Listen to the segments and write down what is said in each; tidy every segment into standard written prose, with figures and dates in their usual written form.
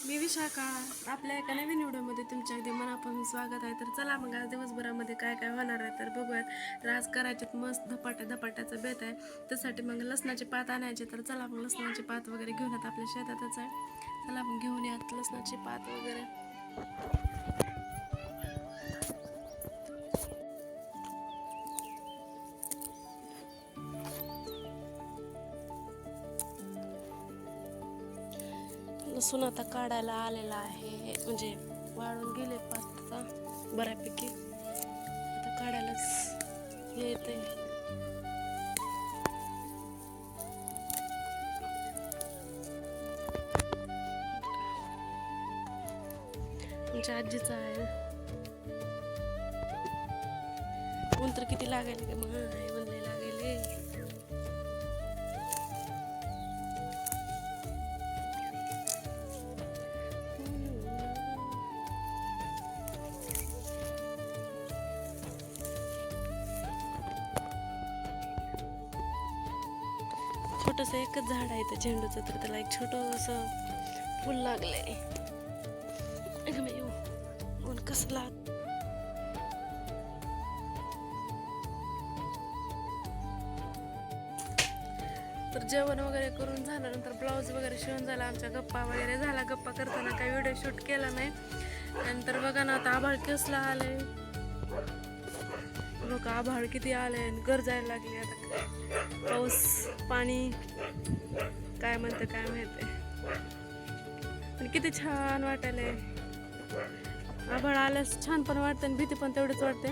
मी विशाखा. आपल्या एका नवीन व्हिडिओमध्ये तुमच्या अगदी मनापासून स्वागत आहे. तर चला मग आज दिवसभरामध्ये काय काय होणार आहे तर बघूयात. तर आज करायच्यात मस्त धपाट्याचा बेत आहे. त्यासाठी मग लसणाचे पात आणायचे. तर चला मग लसणाचे पात वगैरे घेऊन येत आपल्या शेतातच आहे. चला मग घेऊन यात लसणाचे पात वगैरे. लसूण आता काढायला आलेला आहे, म्हणजे वाळून गेले पाच बऱ्यापैकी. आता काढायलाच येते. आमच्या आजीचा आहे. ऊन तर किती लागायले का मग म्हणले लागायले. छोटस एकच झाड आहे त्या झेंडूचं, तर त्याला एक छोटस फुल लागलंय. ऊन कसला. तर जेवण वगैरे करून झाल्यानंतर ब्लाऊज वगैरे शिवून झाला. आमच्या गप्पा वगैरे झाला. गप्पा करताना काही व्हिडिओ शूट केला नाही. नंतर बघा ना आता आभाळ कसला आलंय बघा. आभाळ किती आलंय, गरजायला लागली. आता पाऊस पाणी काय म्हणते काय माहिती. पण किती छान वाटायलंय. आभाळ आल्यास छान पण वाटतं आणि भीती पण तेवढीच वाटते.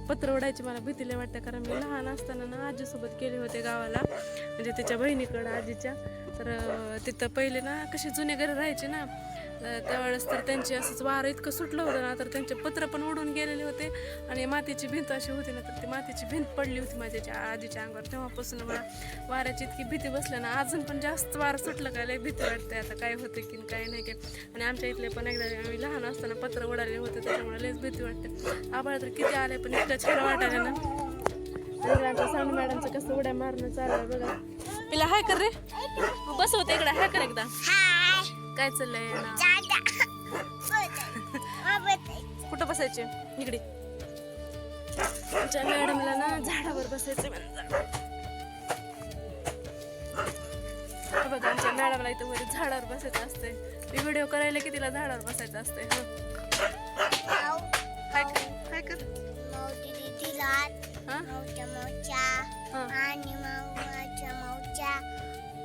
पत्र ओढायची मला भीती लय वाटते, कारण मी लहान असताना ना आजीसोबत गेले होते गावाला, म्हणजे त्याच्या बहिणीकडं आजीच्या. तर तिथं पहिले ना कशी जुने घरं राहायचे ना, त्यावेळेस तर त्यांचे असंच वारं इतकं सुटलं होतं ना, तर त्यांचे पत्र पण उडून गेलेले होते. आणि मातीची भिंत अशी होती ना, तर ती मातीची भिंत पडली होती माझ्या आजीच्या अंगावर. तेव्हापासून मला वाऱ्याची इतकी भीती बसली ना, अजून पण जास्त वारं सुटलं काय लय भीती वाटते. आता काय होतं की काय नाही काय. आणि आमच्या इथले पण एकदा आम्ही लहान असताना पत्र उडाले होते, त्याच्यामुळे लयच भीती वाटते. आभाळ तर किती आले पण इतकं छान वाटायला ना. आणि आमच्या सानू मॅडमचं कसं उड्या मारणं चाललं बघा. तिला हाय कर रे, बस होते इकडे हाय कर एकदा. काय चाललंय ना, कुठं बसायचे इकडे. आमच्या मॅडमला ना झाडावर बसायचं बघा. आमच्या मॅडमला इथं वर झाडावर बसायचं असते. मी व्हिडिओ करायला की तिला झाडावर बसायचं असते. हाय कर.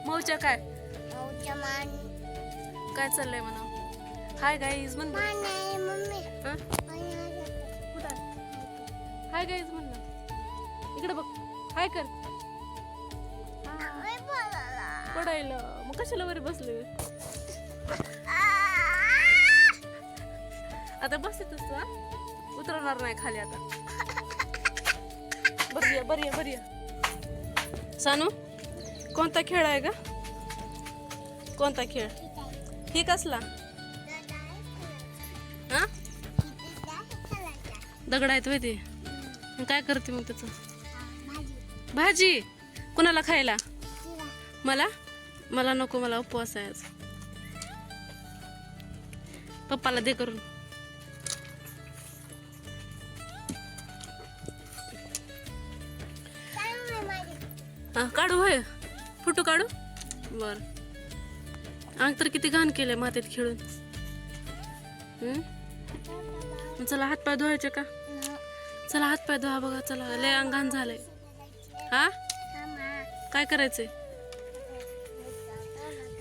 मौच्या काय काय चाललंय म्हणा. हाय गाईज म्हण. हाय गाईज म्हण ना. इकडे बघ. हाय कर. पडायला मग कशाला वरी बसले. आता बसतच तू उतरणार नाही खाली. आता बरी सानू, कोणता खेळ आहे का? कोणता खेळ ही कसला? हा दगड आहेत ते. काय करते मग त्याच भाजी? कुणाला खायला? मला नको, मला उपवास आहे आज. पप्पाला दे करून. हा काढू होय, फोटो काढू. बर. अंग तर किती घाण केलंय मातीत खेळून. चला हातपाय धुवायचे का? चला हातपाय धुवा बघा. चला लय अंग घाण झालंय. हा काय करायचंय?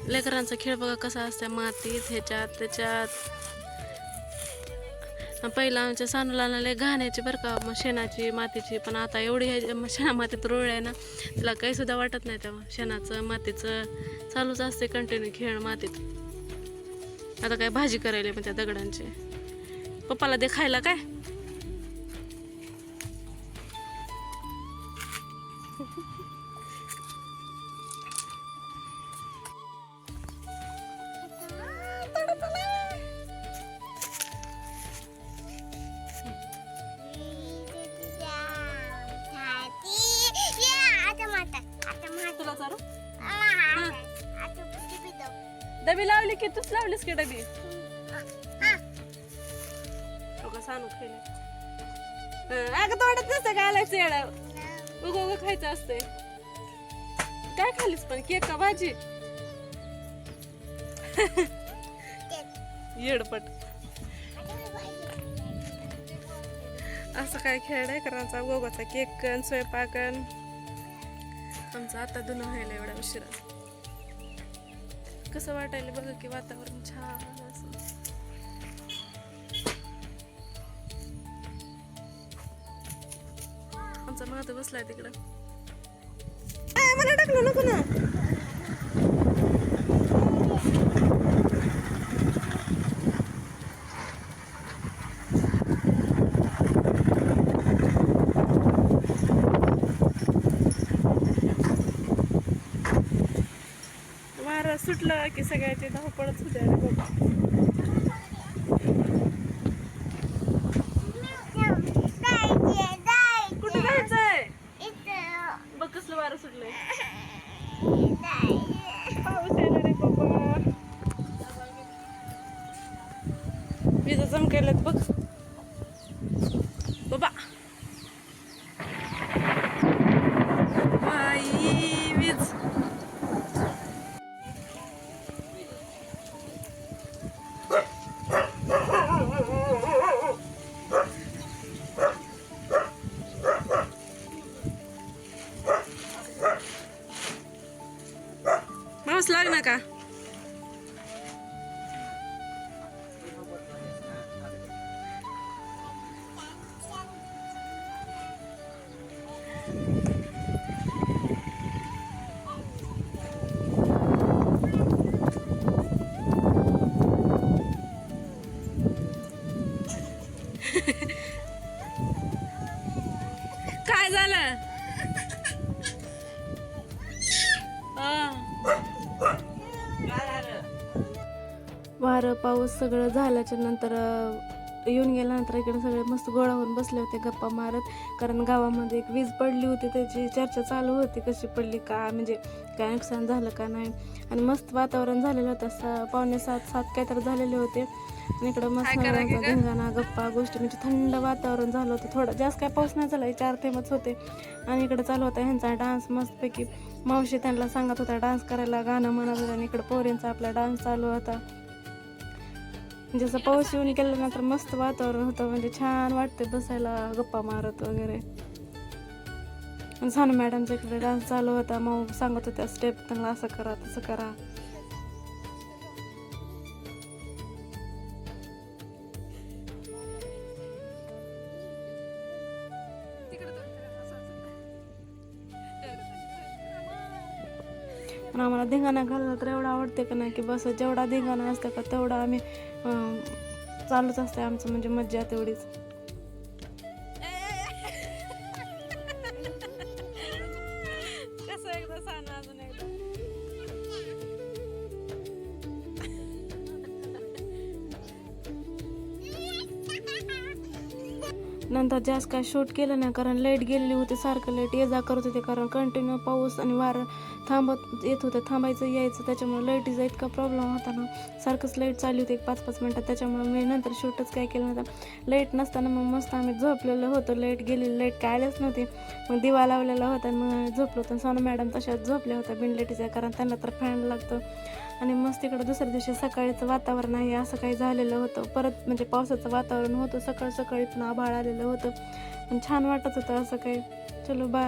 लेकरांचा खेळ बघा कसा असते मातीत, ह्याच्यात त्याच्यात. पहिला आमच्या सानूला लय घाण्याची बरं का, शेणाची मातीची. पण आता एवढी शेणा मातीत रोळ आहे ना, तिला काही सुद्धा वाटत नाही. तेव्हा शेणाचं मातीचं चालूच असते कंटिन्यू खेळ मातीत. आता काय भाजी करायला पण त्या दगडांची. पप्पाला दे खायला काय. तुला चालू डबी लावली की तूच लावलीस की डबी सांगू खेळ अगं तोंडात नसतं घालायचं येडा उगं उगं खायचं असतंय काय खालीस पण केक का भाजी येडपट असं काय खेळ आहे करायचा गोगाचा केक कन स्वयंपाकन आमचं आता धुणं व्हायला एवढ्या उशिरा कसं वाटायला बघा की वातावरण छान असं आमचा माता बसलाय तिकडं मला टाकलं नको ना वारा सुटला की सगळ्याची धावपळच होते अरे बाबा कुठे जायचंय बघ कसलं वारं सुटलंय पाऊस येणार रे बाबा विजा चमकायलात बघ बाबा बाई वीज पाऊस लागणार का काय झालं वारं पाऊस सगळं झाल्याच्या नंतर येऊन गेल्यानंतर इकडे सगळे मस्त गोळा होऊन बसले होते गप्पा मारत कारण गावामध्ये एक वीज पडली होती त्याची चर्चा चालू होती कशी पडली का म्हणजे काय नुकसान झालं का नाही आणि मस्त वातावरण झालेलं होतं 6:45-7 काहीतरी झालेले होते आणि इकडं मस्त धिंगाणा गप्पा गोष्टी म्हणजे थंड वातावरण झालं होतं थोडं जास्त काय पाऊस नाही झाला 4 थेंबच होते आणि इकडं चालू होता ह्यांचा डान्स मस्तपैकी मावशी त्यांना सांगत होता डान्स करायला गाणं म्हणत होता आणि इकडं पोरींचा आपला डान्स चालू होता जसं पाऊस येऊन गेल्यानंतर मस्त वातावरण होतं म्हणजे छान वाटते बसायला गप्पा मारत वगैरे सानू मॅडमचा इकडे डान्स चालू होता मग सांगत होत्या स्टेप त्यांना असं करा तसं करा पण आम्हाला धिंगाणा घालायला तर एवढं आवडते का नाही की बस जेवढा धिंगाणा असतं का तेवढा आम्ही चालूच असते आमचं म्हणजे मज्जा तेवढीच कसं एकदा सांग अजून एकदा नंतर जास्त काय शूट केलं नाही कारण लाईट गेलेली होती सारखं लाईट ये जा करत होते कारण कंटिन्यू पाऊस आणि वारं थांबत येत होतं थांबायचं यायचं त्याच्यामुळे लाईटीचा इतका प्रॉब्लेम होता ना सारखंच लाईट चालू होती 5-5 मिनटात त्याच्यामुळे मी नंतर शूटच काय केलं नव्हतं लाईट नसताना मग मस्त आम्ही झोपलेलं होतं लाईट गेलेली लाईट काय आल्याच नव्हती मग दिवा लावलेला होता आणि मग झोपलो होतं सोनू मॅडम तशाच झोपल्या होत्या बिनलाईटीच्या कारण त्यांना तर फॅन लागतं आणि मस्त इकडं दुसऱ्या दिवशी सकाळीचं वातावरण आहे असं काही झालेलं होतं परत म्हणजे पावसाचं वातावरण होतं सकाळी पण आभाळ आलेलं होतं पण छान वाटत होतं असं काही चलो बाय